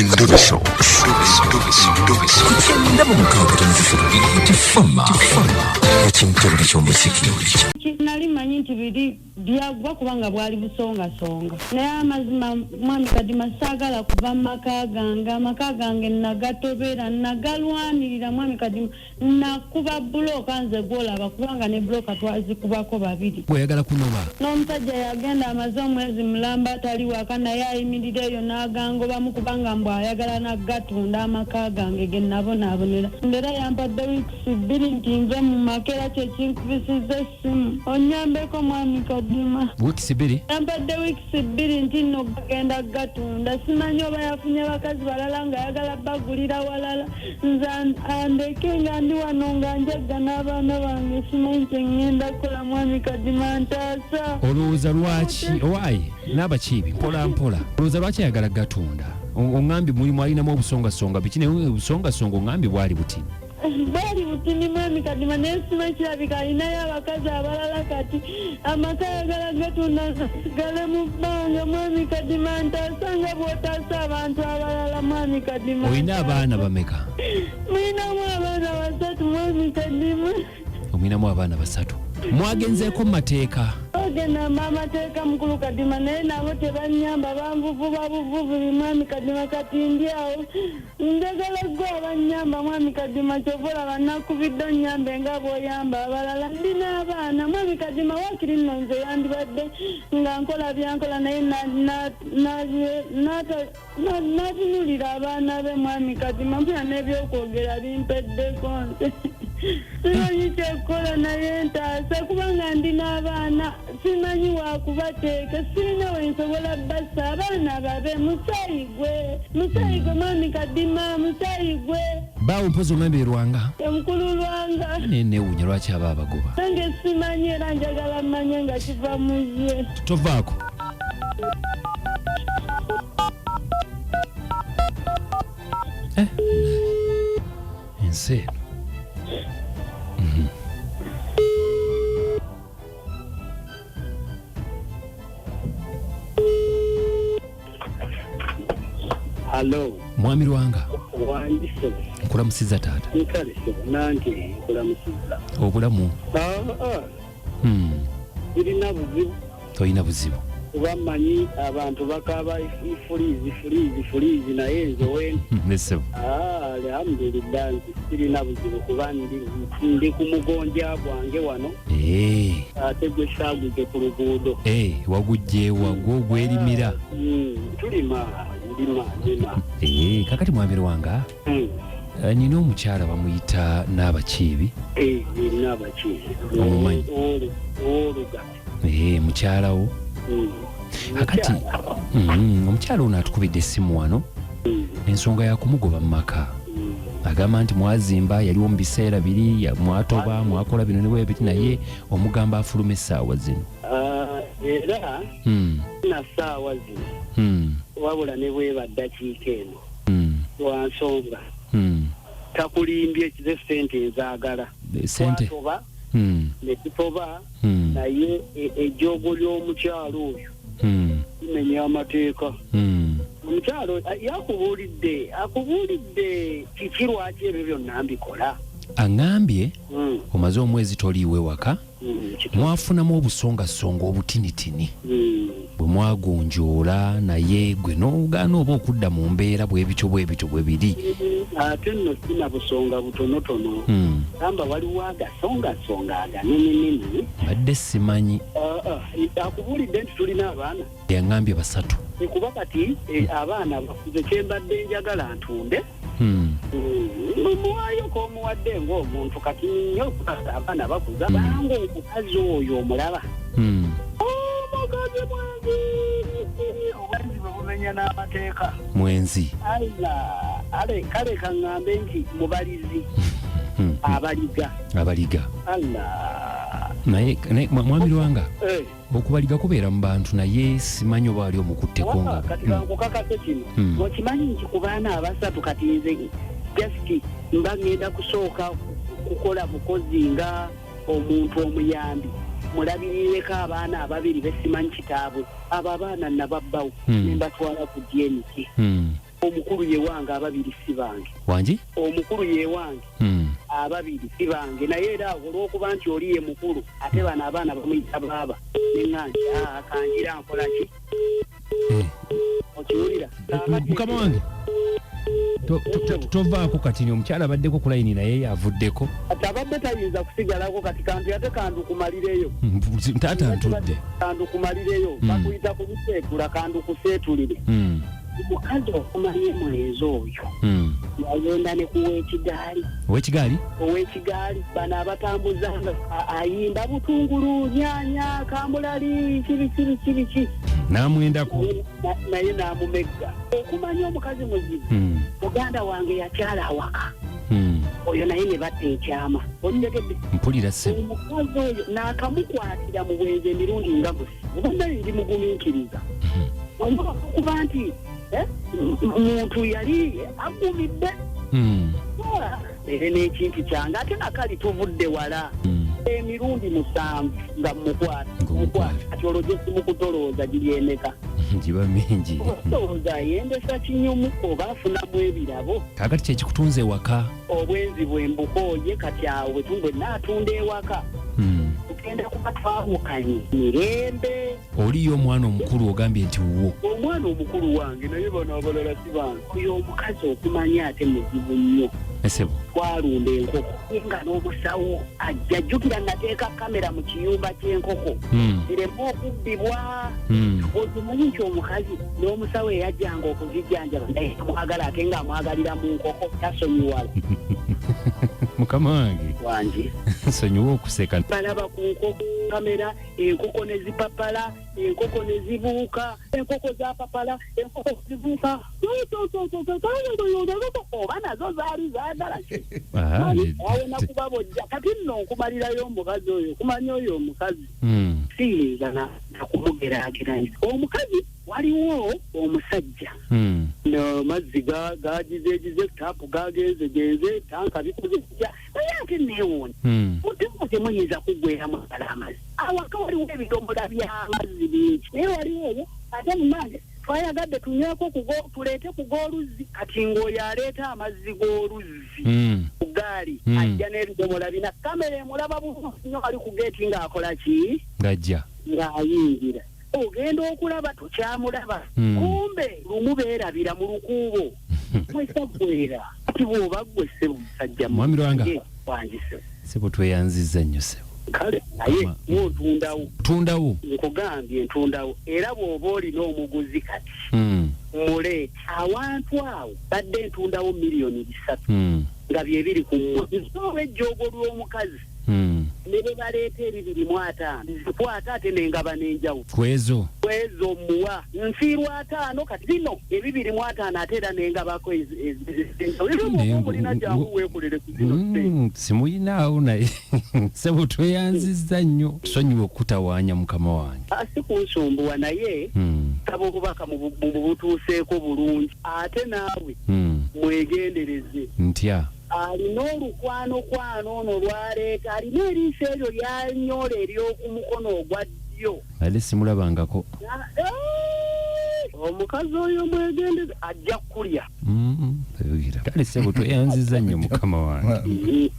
Endobeso. Nali manyi nti biri byagwa kubanga bwali busongasonga naye amazima mwami Kadima saagala kuva mu maka gange nagatobera nagalwanirira mwami Kadima nakuba buloka nze gwolaba kubanga ne buloka twazikubako babiri oyagala kunoba n'omusajja yagenda amaze omwezi mulamba atali waka naye ayimirira eyo n'agangobamu kubanga mbw ayagala nagatunda amaka gange ge nabonaabonera era yampadde wiikisi 2 nti nve mu makera kyekinkubisiza essimu onyambeko mwami Kadima wiikisi 2 yampadde wiikisi 2 nti nno gagenda gatunda simanyi oba yafunye bakazi balala nga ayagala bagulira walala nze andeke nga ndi wano nga njagga n'abaana bange simanyi kyengenda kukola mwami Kadima ntaasa olowooza lwaki owaayi n'abakiibi mpola olowooza lwaki ayagala gatunda oŋŋambye mulimu alinamu obusongasonga biki naye obusongasonga oŋŋambye bwali butini mwami Kadima naye simanyi kirabika alinayo abakazi abalala kati amaka ayagala gatunda gale mu bbanga mwami Kadima ntaasanga bw'otaasa abantu abalala mwami Kadima olina abaana bameka mulinamu abaana 3 mwami Kadima omulinamu abaana 3 mwagenzeeko mu mateeka ogenda amateeka mukulu Kadima naye nabo tebanyamba banvuvuba buvubi mwami Kadima kati ndi awo njagala gwe abanyamba mwami Kadima kyovola banakubidde onyambe nga bw'oyamba abalala ndina abaana mwami Kadima wakiri nno nze yandibadde nga nkola byankola naye natunulira abaana be mwami Kadima mpina n'ebyokwogera bimpeddeko nze simanyi kyekola naye ntaasa kubanga ndina abaana simanyi wakubateeka sirina wensobola bassa abaana babe musayi gwe mwami Kadima musayi gwe baawo mpozi oŋambye Lwanga omukulu Lwanga neewuunya lwaki aba abagoba nange simanyi era njagala mmanye nga kiva mu ye tovaako ensi eno Hello. Mwami Lwanga. Wandiso. Nkulamusiza taata. Nkale nange nkulamusiza. Obulamu. Birina buzibu. Toyina buzibu. Bamanyi abantu bakaba fulizi naye nze wen. Nese. Alhamdulillah birina buzibu kuba ndi ku mugonja gwange wano. Ate gwe saagudde ku luguudo. Wagujje wagwo gwerimira. Tulima. Kakati Mwami Lwanga nina omukyala bamuyita Naabakiibi omumanyi mukyala wo kakati omukyala ono atukubidde essimu wano ensonga yakumugoba mu maka agamba nti mwazimba yaliwo mu biseera biri mwatoba mwakola bino ne bwebiti naye omugamba afuluma essaawa zino era na ssaawa zino wabula ne bweba ddakiika eno lwansonga takulimbye ekize sente enzaagala twatoba ne tutoba naye ejjoogo ly'omukyalo oyo tumenya amateeka omukyalo akubuulidde kiki lwaki ebyo byonna mbikola aŋŋambye omaze omwezi toliiwe waka mwafunamu obusongasonga obutinitini bwe mwagonjoola naye gwe n'ogaana oba okudda mu mbeera bwebityo bwe biri ate nno sina busonga butonotono gamba waliwo agasongasonga aganenenene badde simanyi akubuulidde nti tulina abaana yaŋŋambye 3 kuba kati abaana bakuze kyembadde njagala ntunde muwaayo k'omuwadde ng'omuntu kati nnyo abaana bakuza banga omukazi oyo omulaba omukazi obwenzi bwe bumenya n'amateeka mwenzi kale kaŋŋambe nti mubalizi abaliga naye Mwami Lwanga okubaliga kubeera mu bantu naye simanyi oba ali omukutteko nga kati kankukakase kino okimanyi nti ku baana 3 kati nze just mba ngenda kusooka kukola bukozi nga omuntu omuyambi mulabirireko abaana 2 besimanyi kitaabwe abo abaana nababbawo nembatwala ku DNK omukulu ye wange ababiri si bange wangi omukulu ye wange ababiri si bange naye era olw'okuba nti oli ye mukulu ate bano abaana bamuyita baaba neŋŋanti kanjira nkola ki okiwulira mukama wange tovaako kati omukyala abaddeko ku layini naye yavuddeko kati abadde tayinza kusigalako kati kantu ate kandukumalireyo taata ntudde kandukumalireyo bakuyita kubiseetula kandukuseetulire omukazi okumanya emwezo oyo yagenda ne kuweekigaali oweekigaali bano abatambuzanga ayimba butungulu nyanya kamulali kibiki n'amwendako naye n'amumegga okumanya omukazi muzibu muganda wange yakyala awaka oyo naye ne batta ekyama otegedde mpulira ssebo omukazi oyo n'akamukwatira mu bwenzi emirundi nga busi obannayo ndi mugumiikiriza okuba nti muntu yali agumidde era n'ekintu kyange ate nakali tuvudde wala emirundi 7 nga mukwata kati olwo gye simukutolooza giri emeka giba mingi otolooza yendesa kinyumu oba afunamu ebirabo kakati kyekikutunza ewaka obwenzi bwembukooye kati awo bwe naatunda ewaka tugenda kuba twawukanye mirembe oliyo omwana omukulu ogambye nti wuwo omwana omukulu wange naye bano abalala si bange oyo omukazi okumanya ate muzibu nnyo esebo twalunda enkoko nga n'omusawo ajjajjukira nateeka kamera mu kiyumba ky'enkoko zireme okubbibwa okimanyi nti omukazi n'omusawo eyajjanga okuzijjanjaba naye amwagala ate ng'amwagalira mu nkoko tasonyiwala mukama wange nsonyiwa okuseka balaba ku nkoko kamera enkoko ne zipapala enkoko ne zibuuka enkoko za papala enkoko zibuuka oba nazo zaali zaagala awo nakubabojja kati nno nkumalirayo omukazi oyo kumanya oyo omukazi siyinza nakumugeraageranya omukazi waliwo omusajja mazzi gagizegize tapu gagenzegenze tanka bikoze kutya naye ate neewuuni mutima temuyinza kuggweramu ddala amazzi awaka waliwo ebidomola by'amazzi bingi naye waliwo oyo ate mumange twayagadde tunyweko tuleete ku g'oluzzi kati ng'oyo aleeta amazzi g'oluzzi ku gaali ajja n'ebidomola bina kamera emulaba bulungi nnyo ali ku geeti ng'akola ki ng'ajja ng'ayingira ogenda okulaba tokyamulaba kumbe lumu beerabira mu lukuubo mwesagwera ati bw'oba ggwe ssebo musajja mwami lwange wangi sebo tweyanzizza nnyo sebo kale naye tundawo nkugambye ntundawo era bw'oba olina omuguzi kati muleete awantu awo badde ntundawo miliyoni 3 nga byebiri ku mwezi olw'ejjoogo lw'omukazi ne be baleeta 250 zikwata ate nengaba n'enjawulo kwezo muwa nfiirwa 5 kati bino 250 ate era nengabako mulina jangu weekolere ku zino simuyinaawo naye sebo tweyanzizza nnyo tusonyiwe okutawaanya mukama wange si kunsumbuwa naye saba obubaka mu butuuseeko bulungi ate naawe mwegendereze ntya alina olukwano ono lwaleeta alina eriiso eryo lyanyola ery'oku mukono ogwa ddyo ale simulabangako omukazi oyo mwegendeze ajja kulya kale sebo tweyanzizza nnyo mukama wange